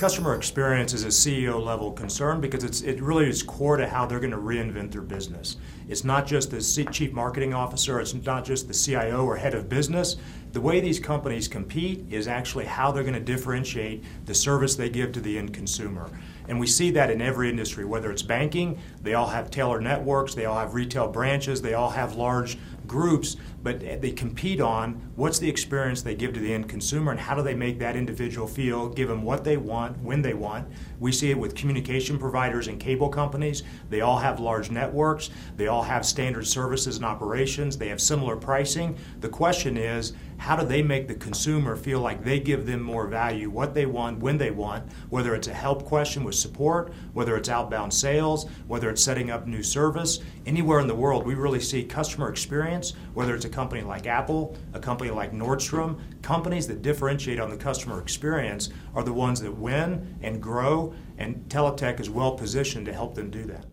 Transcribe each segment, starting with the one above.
Customer experience is a CEO level concern because it really is core to how they're going to reinvent their business. It's not just the chief marketing officer, it's not just the CIO or head of business. The way these companies compete is actually how they're going to differentiate the service they give to the end consumer. And we see that in every industry, whether it's banking, they all have tailored networks, they all have retail branches, they all have large groups, but they compete on what's the experience they give to the end consumer and how do they make that individual feel, give them what they want, when they want. We see it with communication providers and cable companies. They all have large networks, they all have standard services and operations, they have similar pricing. The question is, how do they make the consumer feel like they give them more value, what they want, when they want, whether it's a help question with support, whether it's outbound sales, whether it's setting up new service. Anywhere in the world, we really see customer experience, whether it's a company like Apple, a company like Nordstrom, companies that differentiate on the customer experience are the ones that win and grow, and Teletech is well positioned to help them do that.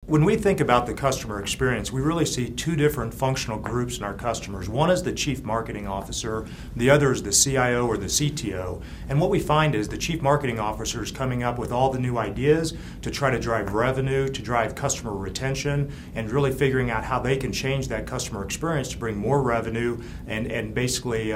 When we think about the customer experience, we really see two different functional groups in our customers. One is the chief marketing officer, the other is the CIO or the CTO. And what we find is the chief marketing officer is coming up with all the new ideas to try to drive revenue, to drive customer retention, and really figuring out how they can change that customer experience to bring more revenue and basically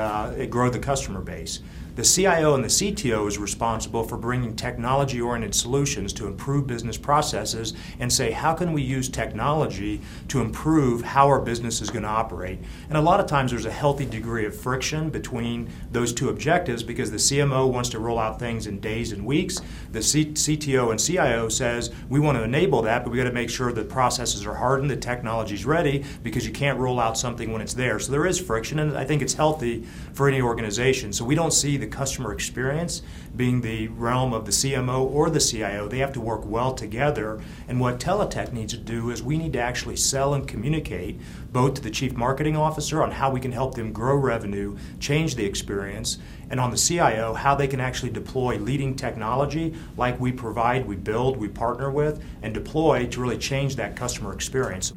grow the customer base. The CIO and the CTO is responsible for bringing technology-oriented solutions to improve business processes and say, how can we use technology to improve how our business is going to operate? And a lot of times there's a healthy degree of friction between those two objectives because the CMO wants to roll out things in days and weeks. The CTO and CIO says, we want to enable that, but we got to make sure that processes are hardened, the technology's ready, because you can't roll out something when it's there. So there is friction, and I think it's healthy for any organization. So we don't see the customer experience being the realm of the CMO or the CIO. They have to work well together. And what Teletech needs to do is we need to actually sell and communicate both to the chief marketing officer on how we can help them grow revenue, change the experience, and on the CIO, how they can actually deploy leading technology like we provide, we build, we partner with, and deploy to really change that customer experience.